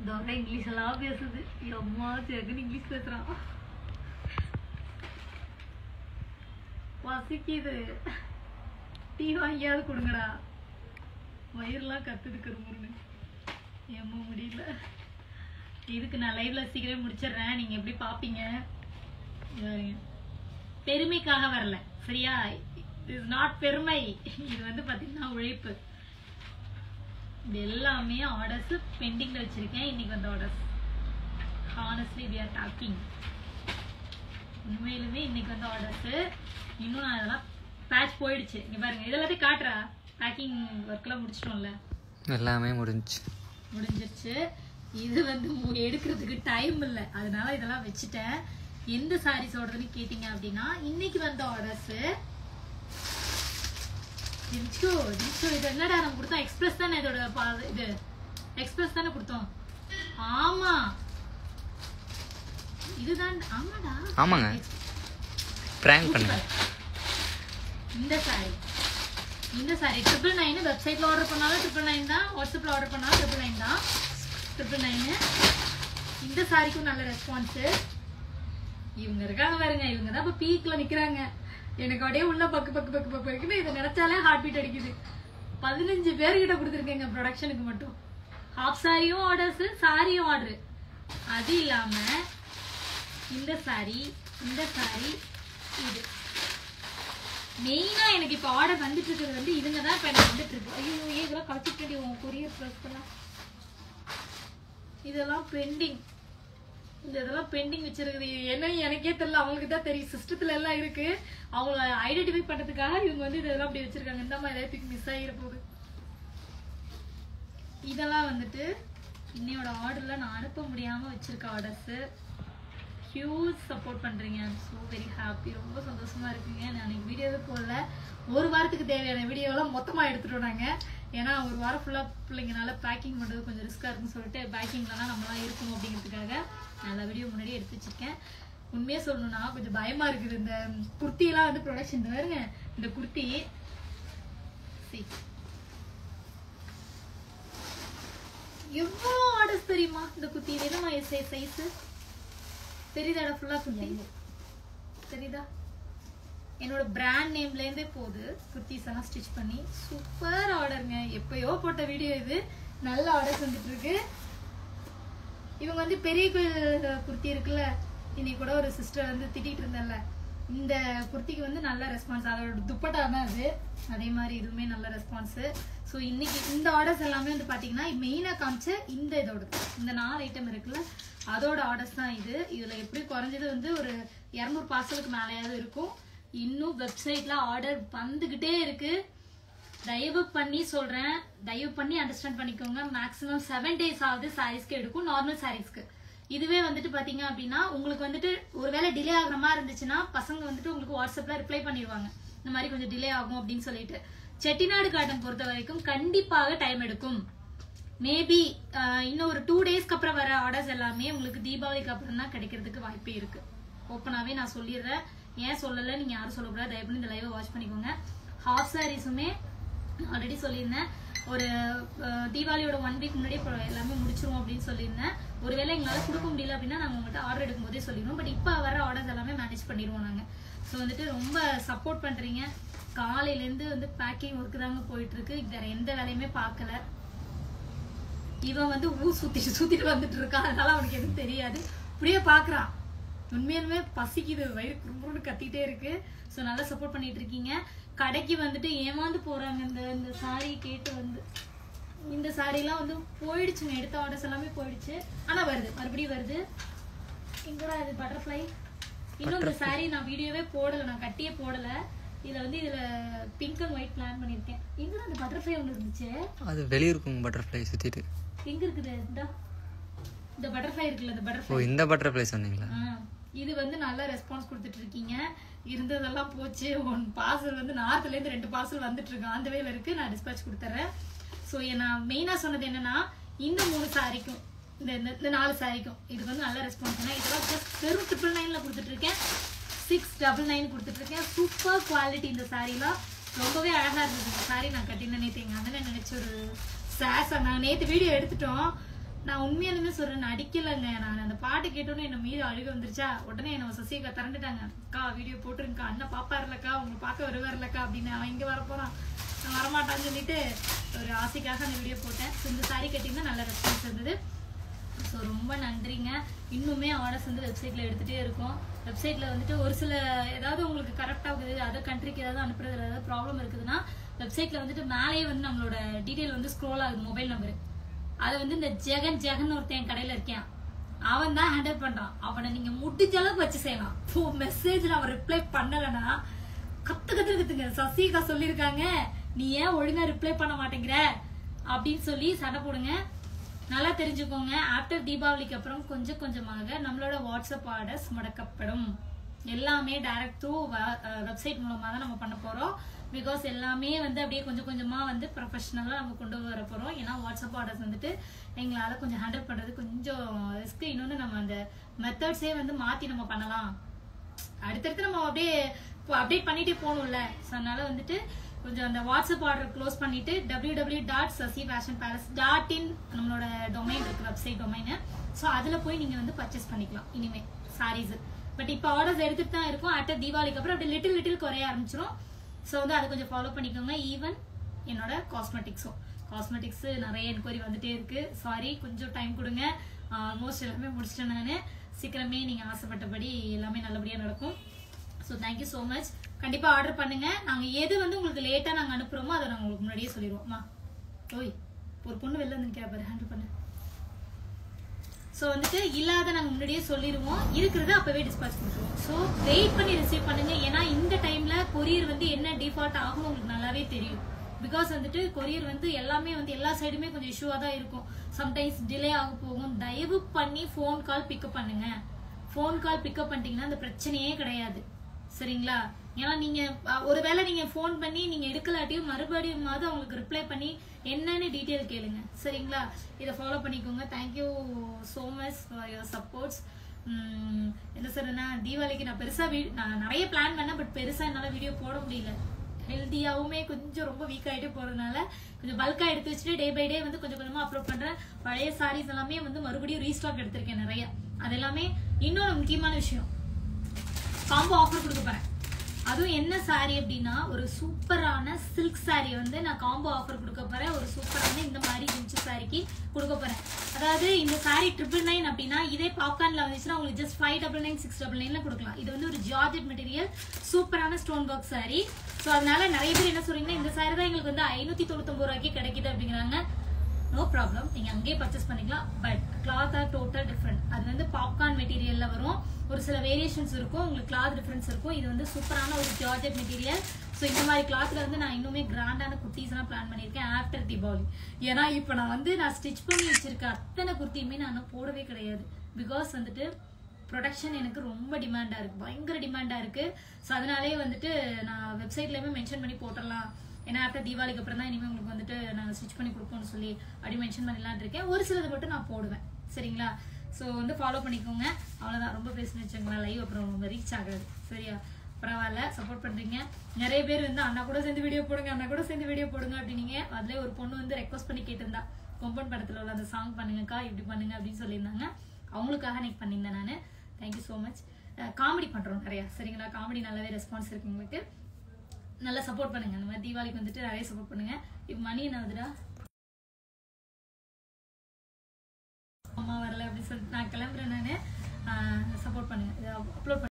தோரை English எல்லாம் பேசுது. அம்மா ஜெகன் இங்கிலீஷ் பேசுறான். பசிக்குது, டீ வாங்கியாவது கொடுங்கடா. வயிறுலாம் கத்துது கருமுன்னு. ஏமா முடியல. இதுக்கு நான் லைவ்ல சீக்கிரம் முடிச்சிடுறேன். நீங்க எப்படி பாப்பீங்க? பெருமைக்காக வரல, சரியா? இஸ் நாட் பெருமை. இது வந்து பாத்தீங்கன்னா உழைப்பு. இது எல்லாமே ஆர்டர்ஸ் பெண்டிங்ல வச்சிருக்கேன். இன்னைக்கு வந்து orders honestly we are talking. உண்மையிலுமே இன்னைக்கு வந்து ஆர்டர்ஸ். இன்னும் நான் அதெல்லாம் பேட்ச் போயிடுச்சு. இங்க பாருங்க, இதெல்லாத்தையும் காட்டுறா. பேக்கிங் ஒர்க்லாம் முடிச்சிட்டோம்ல, எல்லாமே முடிஞ்சிருச்சு. இது வந்து எடுக்கிறதுக்கு டைம் இல்லை, அதனால இதெல்லாம் வச்சுட்டேன். எந்த சாரீஸ் ஓடுறதுன்னு கேட்டீங்க அப்படின்னா இன்னைக்கு வந்த ஆர்டர்ஸ் இது என்னடா நம்ம கொடுத்தோம்? எக்ஸ்பிரஸ் தானே இதோட இது எக்ஸ்பிரஸ் தானே கொடுத்தோம். ஆமா இதுதான். ஆமாடா, ஆமாங்க. பிராங்க் பண்ணுங்க. இந்த சாரி 999 வெப்சைட்ல ஆர்டர் பண்ணாலும் 999 தான், வாட்ஸ்அப்ல ஆர்டர் பண்ணாலும் 999 தான். 999. இந்த சாரிக்கும் நல்ல ரெஸ்பான்ஸ். இவங்க இருக்காங்க பாருங்க, இவங்க தான் இப்ப பீக்ல நிக்கிறாங்க. எனக்கு அப்படியே உள்ள பக்கு இதை நினைச்சாலே ஹார்ட் பீட் அடிக்குது. 15 பேர்கிட்ட கொடுத்துருக்கேங்க ப்ரொடக்ஷனுக்கு மட்டும். ஹாஃப் சாரியும் ஆர்டர்ஸ், சாரியும் ஆர்டர். அது இல்லாம இந்த சாரி இது மெயினா எனக்கு இப்ப ஆர்டர் வந்துட்டு இருக்கிறது வந்து இதுங்க தான் இப்ப எனக்கு வந்துட்டு இருக்கு. ஐயோ இதெல்லாம் கழிச்சுட்டு உங்க கொரியர் ப்ளஸ் பண்ண இதெல்லாம் பெண்டிங். இதெல்லாம் பெண்டிங் வச்சிருக்குது. என்ன எனக்கே தெரியல, அவங்களுக்கு தான் தெரியும். சிஸ்டத்துல எல்லாம் இருக்கு. அவங்கள ஐடென்டிஃபை பண்றதுக்காக இவங்க வந்து இதெல்லாம் அப்படி வச்சிருக்காங்க. இந்த மாதிரி ஏதாவது மிஸ் ஆகிற போகுது. இதெல்லாம் வந்துட்டு இன்னையோட ஆர்டர்ல நான் அனுப்ப முடியாம வச்சிருக்க ஆர்டர்ஸ். ஹியூஜ் சப்போர்ட் பண்றீங்க. I'm so very happy. ரொம்ப சந்தோஷமா இருக்குங்க. நான் இன்னைக்கு வீடியோவே போடல. ஒரு வாரத்துக்கு தேவையான வீடியோலாம் மொத்தமா எடுத்துட்டோம் நாங்க. ஏன்னா ஒரு வாரம் ஃபுல்லா பிள்ளைங்கனால பேக்கிங் பண்றது கொஞ்சம் ரிஸ்கா இருக்குன்னு சொல்லிட்டு பேக்கிங்லாம் நம்மளாம் இருக்கணும் அப்படிங்கிறதுக்காக நல்ல வீடியோ முன்னாடி எடுத்து வச்சிருக்கேன். உண்மையா சொல்லணும்னா கொஞ்சம் பயமா இருக்குது. இந்த குர்த்தி எல்லாம் வந்து ப்ரொடக்ஷன் பாருங்க. இந்த குர்த்தி எவ்வளோ ஆர்டர்ஸ் தெரியுமா? இந்த குர்த்தி இதுதான் சைஸ் தெரியுதாடா? ஃபுல்லா குர்த்தி தெரியுதா? என்னோட பிராண்ட் நேம்ல இருந்தே போகுது. குர்த்திஸ் எல்லாம் ஸ்டிச் பண்ணி சூப்பர் ஆர்டருங்க. எப்பயோ போட்ட வீடியோ இது. நல்ல ஆர்டர்ஸ் வந்துட்டு இருக்கு. இவங்க வந்து பெரிய கோயில் குர்த்தி இருக்குல்ல, இன்னைக்கு கூட ஒரு சிஸ்டர் வந்து திட்டிட்டு இருந்தேன்ல, இந்த குர்த்திக்கு வந்து நல்ல ரெஸ்பான்ஸ். அதோட துப்பட்டா தான் அது. அதே மாதிரி இதுவுமே நல்ல ரெஸ்பான்ஸ். ஸோ இன்னைக்கு இந்த ஆர்டர்ஸ் எல்லாமே வந்து பாத்தீங்கன்னா மெயினா காமிச்ச இதோட இந்த 4 ஐட்டம் இருக்குல்ல, அதோட ஆர்டர்ஸ் தான் இது. இதுல எப்படி குறைஞ்சது வந்து ஒரு 200 பார்சலுக்கு மேலேயாவது இருக்கும். இன்னும் வெப்சைட்ல ஆர்டர் வந்துகிட்டே இருக்கு. தயவு பண்ணி சொல்றேன், தயவு பண்ணி அண்டர்ஸ்டாண்ட் பண்ணிக்கோங்க. மேக்ஸிமம் 7 days ஆகுது சாரீஸ்க்கு எடுக்கும், நார்மல் சாரீஸ்க்கு. இதுவே வந்துட்டு பாத்தீங்க அப்படின்னா உங்களுக்கு வந்துட்டு ஒருவேளை டிலே ஆகுற மாதிரி இருந்துச்சுன்னா பசங்க வந்துட்டு உங்களுக்கு வாட்ஸ்அப்ல ரிப்ளை பண்ணிடுவாங்க, இந்த மாதிரி கொஞ்சம் டிலே ஆகும் அப்படின்னு சொல்லிட்டு. செட்டிநாடு காட்டன் பொறுத்த வரைக்கும் கண்டிப்பாக டைம் எடுக்கும். மேபி இன்னும் ஒரு 2 daysக்கு அப்புறம் வர ஆர்டர்ஸ் எல்லாமே உங்களுக்கு தீபாவளிக்கு அப்புறம் தான் கிடைக்கிறதுக்கு வாய்ப்பே இருக்கு. ஓப்பனாவே நான் சொல்லிடுறேன். ஏன் சொல்லல நீங்க யாரும் சொல்லக்கூடாது. தயவு பண்ணி இந்த லைவை வாட்ச் பண்ணிக்கோங்க. ஹாஃப் சாரீஸுமே ஆல்ரெடி சொல்லியிருந்தேன், ஒரு தீபாவளியோட 1 week முன்னாடியே எல்லாமே முடிச்சிருவோம் அப்படின்னு சொல்லியிருந்தேன். ஒருவேளை எங்களால கொடுக்க முடியல அப்படின்னா நாங்க உங்கள்கிட்ட ஆர்டர் எடுக்கும் போதே சொல்லிடுவோம். பட் இப்ப வர ஆர்டர்ஸ் எல்லாமே மேனேஜ் பண்ணிடுவோம் நாங்க. ஸோ வந்துட்டு ரொம்ப சப்போர்ட் பண்றீங்க. காலையில இருந்து வந்து பேக்கிங் ஒர்க் தாங்க போயிட்டு இருக்கு. வேற எந்த வேலையுமே பார்க்கல. இவன் வந்து ஊர் சுத்திட்டு வந்துட்டு இருக்கான், அதனால அவனுக்கு எதுவும் தெரியாது. இப்படியே பாக்குறான். உண்மையுமே பசிக்குது, வயிறு குறும்புன்னு கத்திட்டே இருக்கு. ஸோ நல்லா சப்போர்ட் பண்ணிட்டு இருக்கீங்க. கடைக்கு வந்துட்டு ஏமாந்து போறாங்க. இந்த சாரி கேட்டு வந்து இந்த சாரிலாம் வந்து போயிடுச்சுங்க. எடுத்த ஆர்டர்ஸ் எல்லாமே போயிடுச்சு. ஆனா வருது, மறுபடியும் வருது. எங்கடா இது பட்டர்ஃப்ளை? இன்னும் இந்த சாரி நான் வீடியோவே போடல, நான் கட்டியே போடல. இதுல பிங்க் அண்ட் ஒயிட் பிளான் பண்ணிருக்கேன். எங்கடா அந்த பட்டர்ஃப்ளை ஒன்று இருந்துச்சு? அது வெளிய இருக்கும். பட்டர்ஃப்ளை சுத்திட்டு எங்க இருக்குது? இந்த பட்டர்ஃப்ளை இருக்குல்ல, இந்த பட்டர்ஃப்ளை. ஓ, இந்த பட்டர்ஃப்ளை சொன்னீங்களா? இது வந்து நல்ல ரெஸ்பான்ஸ் கொடுத்துட்டு இருக்கீங்க. இருந்ததெல்லாம் போச்சு. 1 பார்சல் வந்து நார்த்ல இருந்து 2 பார்சல் வந்துட்டு இருக்கு. அந்த வேல இருக்கு. நான் டிஸ்பேட்ச் கொடுத்துறேன். ஸோ நான் மெயினா சொன்னது என்னன்னா, இந்த 3 சாரிக்கும் இந்த 4 சாரிக்கும் இதுக்கு வந்து நல்ல ரெஸ்பான்ஸ். இதெல்லாம் வெறும் 999 கொடுத்துட்டு இருக்கேன். 699 கொடுத்துட்டு இருக்கேன். Super quality. இந்த சாரிலாம் ரொம்பவே அழகா இருந்தது. இந்த சாரி நான் கட்டின நேற்று எங்க அண்ணன் நினைச்ச ஒரு சாஸ். நான் நேற்று வீடியோ எடுத்துட்டோம். நான் உண்மையாலுமே சொல்றேன், அடிக்கலைங்க. நான் அந்த பாட்டு கேட்டோன்னு என்ன மீது அழுக வந்துருச்சா, உடனே என்ன சசிகா திறந்துட்டாங்க. அக்கா வீடியோ போட்டுருங்கக்கா, அண்ணன் பாப்பாருலக்கா, உங்களை பார்க்க வருவார்லக்கா அப்படின்னு. அவன் இங்க வரப்போறான், நான் வரமாட்டான்னு சொல்லிட்டு ஒரு ஆசைக்காக அந்த வீடியோ போட்டேன். ஸோ இந்த சாரி கட்டிங்கன்னா நல்ல ரெஸ்பான்ஸ் இருந்தது. ஸோ ரொம்ப நன்றிங்க. இன்னுமே ஆர்டர்ஸ் வந்து வெப்சைட்ல எடுத்துகிட்டே இருக்கோம். வெப்சைட்ல வந்துட்டு ஒரு சில ஏதாவது உங்களுக்கு கரெக்டாக இருக்குது, அதர் கண்ட்ரிக்கு ஏதாவது அனுப்புறது ஏதாவது ப்ராப்ளம் இருக்குதுன்னா வெப்சைட்ல வந்துட்டு மேலேயே வந்து நம்மளோட டீட்டெயில் வந்து ஸ்க்ரோல் ஆகுது, மொபைல் நம்பரு. அதை வந்து இந்த ஜெகன் ஒருத்தன் கடையில இருக்கேன், அவன் தான் ஹேண்டில் பண்றான். அவனை நீங்க முடிஞ்ச அளவுக்கு வச்சு செய்யலாம். மெசேஜ்ல அவன் ரிப்ளை பண்ணலன்னா கத்துங்க. சசிகா சொல்லியிருக்காங்க, நீ ஏன் ஒழுங்கா ரிப்ளை பண்ண மாட்டேங்கிற அப்படின்னு சொல்லி சண்டை போடுங்க. நல்லா தெரிஞ்சுக்கோங்க, ஆஃப்டர் தீபாவளிக்கு அப்புறம் கொஞ்சம் கொஞ்சமாக நம்மளோட வாட்ஸ்அப் ஆர்டர்ஸ் முடக்கப்படும். எல்லாமே டைரக்ட் த்ரூ வெப்சைட் மூலமா தான் நம்ம பண்ண போறோம். பிகாஸ் எல்லாமே வந்து அப்படியே கொஞ்சம் கொஞ்சமா வந்து ப்ரொஃபஷனலா நம்ம கொண்டு வர போறோம். ஏன்னா வாட்ஸ்அப் ஆர்டர்ஸ் வந்துட்டு எங்களால கொஞ்சம் ஹேண்டில் பண்றது கொஞ்சம் ரிஸ்க். இன்னொன்னு நம்ம அந்த மெத்தட்ஸே வந்து மாத்தி நம்ம பண்ணலாம். அடுத்தடுத்து நம்ம அப்படியே அப்டேட் பண்ணிட்டே போகணும்ல. ஸோ அதனால வந்துட்டு கொஞ்சம் அந்த வாட்ஸ்அப் ஆர்டர் க்ளோஸ் பண்ணிட்டு www.sasifashionpalace.in நம்மளோட டொமைன் இருக்கு, வெப்சைட் டொமைன். ஸோ அதுல போய் நீங்க வந்து பர்ச்சேஸ் பண்ணிக்கலாம் இனிமே சாரீஸ். பட் இப்போ ஆர்டர்ஸ் எடுத்துட்டு தான் இருக்கும். ஆஃப்டர் தீபாவளிக்கு அப்புறம் அப்படி லிட்டில் குறைய ஆரம்பிச்சிடும். ஸோ வந்து அதை கொஞ்சம் ஃபாலோ பண்ணிக்கோங்க. ஈவன் என்னோட காஸ்மெட்டிக்ஸ் நிறைய என்கொயரி வந்துட்டே இருக்கு. சாரி, கொஞ்சம் டைம் கொடுங்க. ஆல்மோஸ்ட் எல்லாமே முடிச்சிட்டேன் நான். சீக்கிரமே நீங்க ஆசைப்பட்டபடி எல்லாமே நல்லபடியா நடக்கும். So thank you so much. கண்டிப்பா ஆர்டர் பண்ணுங்க. நாங்க எது வந்து உங்களுக்கு லேட்டா நாங்க அனுப்புறோமோ அதை நாங்க உங்களுக்கு முன்னாடியே சொல்லிடுவோம்மா. ஓய், ஒரு பொண்ணு வெளில வந்து கேட்பாரு, ஹேண்டில் பண்ணு. ஸோ வந்துட்டு இல்லாத நாங்க முன்னாடியே சொல்லிடுவோம், இருக்கிறத அப்பவே டிஸ்பாச் கொடுத்துருவோம். ஸோ வெயிட் பண்ணி ரிசீவ் பண்ணுங்க. ஏன்னா இந்த டைம்ல கொரியர் வந்து என்ன டிஃபால்ட் ஆகும் உங்களுக்கு நல்லாவே தெரியும். பிகாஸ் வந்துட்டு கொரியர் வந்து எல்லாமே வந்து எல்லா சைடுமே கொஞ்சம் இஷ்யூவா தான் இருக்கும். சம்டைம்ஸ் டிலே ஆக போகும். தயவு பண்ணி ஃபோன் கால் பிக்கப் பண்ணுங்க. ஃபோன் கால் பிக்கப் பண்ணிட்டீங்கன்னா அந்த பிரச்சனையே கிடையாது, சரிங்களா? ஏன்னா நீங்க ஒருவேளை நீங்க ஃபோன் பண்ணி நீங்க எடுக்கலாட்டியும் மறுபடியும் அவங்களுக்கு ரிப்ளை பண்ணி என்னன்னு டீட்டெயில் கேளுங்க, சரிங்களா? இதை ஃபாலோ பண்ணிக்கோங்க. Thank you so much for your supports. என்ன சொல்றேன்னா, தீபாவளிக்கு நான் பெருசா நான் நிறைய பிளான் பண்ணேன், பட் பெருசா என்னால வீடியோ போட முடியல. ஹெல்த்தியாவுமே கொஞ்சம் ரொம்ப வீக் ஆகிட்டே போறதுனால கொஞ்சம் பல்கா எடுத்து வச்சுட்டு டே பை டே வந்து கொஞ்சம் கொஞ்சமா அப்லோட் பண்றேன். பழைய சாரீஸ் எல்லாமே வந்து மறுபடியும் ரீஸ்டாக் எடுத்திருக்கேன் நிறைய. அது எல்லாமே இன்னொரு முக்கியமான விஷயம், காம்போ ஆஃபர் கொடுக்க போறேன். அதுவும் என்ன சாரி அப்படின்னா, ஒரு சூப்பரான சில்க் சாரி வந்து நான் காம்போ ஆஃபர் கொடுக்க போறேன். ஒரு சூப்பரான இந்த மாதிரி இன்ச்சு சாரிக்கு கொடுக்க போறேன். அதாவது இந்த சாரி 999 அப்படின்னா, இதே பாப்கார்ன்ல வந்துச்சுன்னா உங்களுக்கு ஜஸ்ட் 599 699 கொடுக்கலாம். இது வந்து ஒரு ஜார்ஜெட் மெட்டீரியல், சூப்பரான ஸ்டோன் ஒர்க் சாரி. ஸோ அதனால நிறைய பேர் என்ன சொல்றீங்கன்னா, இந்த சாரி தான் எங்களுக்கு வந்து 599 ரூபாய்க்கு கிடைக்குது அப்படிங்கிறாங்க. நோ ப்ராப்ளம், நீங்க அங்கேயே பர்ச்சேஸ் பண்ணிக்கலாம். But cloth are total different. அது வந்து பாப்கார்ன் மெட்டீரியல்ல வரும். ஒரு சில வேரியேஷன்ஸ் இருக்கும், உங்களுக்கு கிளாத் டிஃபரன்ஸ் இருக்கும். இது வந்து சூப்பரான ஒரு ஜார்ஜெட் மெட்டீரியல். ஸோ இந்த மாதிரி கிளாத்ல வந்து நான் இன்னுமே கிராண்டான குர்த்திஸ் எல்லாம் பிளான் பண்ணியிருக்கேன் ஆஃப்டர் தீபாவளி. ஏன்னா இப்போ நான் ஸ்டிச் பண்ணி வச்சிருக்க அத்தனை குர்த்தியுமே நான் போடவே கிடையாது. பிகாஸ் வந்துட்டு ப்ரொடக்ஷன் எனக்கு ரொம்ப டிமாண்டா இருக்கு, பயங்கர டிமாண்டா இருக்கு. ஸோ அதனாலே வந்துட்டு நான் வெப்சைட்லயுமே மென்ஷன் பண்ணி போட்டுடலாம். ஏன்னா ஆஃப்டர் தீபாவளிக்கு அப்புறம் தான் இனிமேல் உங்களுக்கு வந்துட்டு நாங்கள் ஸ்டிச் பண்ணி கொடுப்போம்னு சொல்லி அப்படி மென்ஷன் பண்ணிடலான் இருக்கேன். ஒரு சிலதை மட்டும் நான் போடுவேன், சரிங்களா? ஸோ வந்து ஃபாலோ பண்ணிக்கோங்க. அவ்வளோதான், ரொம்ப பேசினு வச்சுங்களா, லைவ் அப்புறம் ரொம்ப ரீச் ஆகாது, சரியா? பரவாயில்ல, சப்போர்ட் பண்றீங்க. நிறைய பேர் வந்து அண்ணா கூட சேர்ந்து வீடியோ போடுங்க, அண்ணா கூட சேர்ந்து வீடியோ போடுங்க அப்படின்னீங்க. அதுல ஒரு பொண்ணு வந்து ரெக்வஸ்ட் பண்ணி கேட்டிருந்தா, கொம்பன் படத்துல உள்ள அந்த சாங் பண்ணுங்கக்கா, இப்படி பண்ணுங்க அப்படின்னு சொல்லியிருந்தாங்க. அவங்களுக்காக இன்னைக்கு பண்ணியிருந்தேன் நான். Thank you so much. காமெடி பண்றோம் நிறைய, சரிங்களா? காமெடி நல்லாவே ரெஸ்பான்ஸ் இருக்கு உங்களுக்கு. நல்லா சப்போர்ட் பண்ணுங்க. இந்த மாதிரி தீபாவளிக்கு வந்துட்டு நிறைய சப்போர்ட் பண்ணுங்க. இப்ப மணி என்ன ஆகுதுடா, அம்மா வரல அப்படின்னு சொல்லிட்டு நான் கிளம்புறேன். நான் சப்போர்ட் பண்ணுங்க, அப்லோட்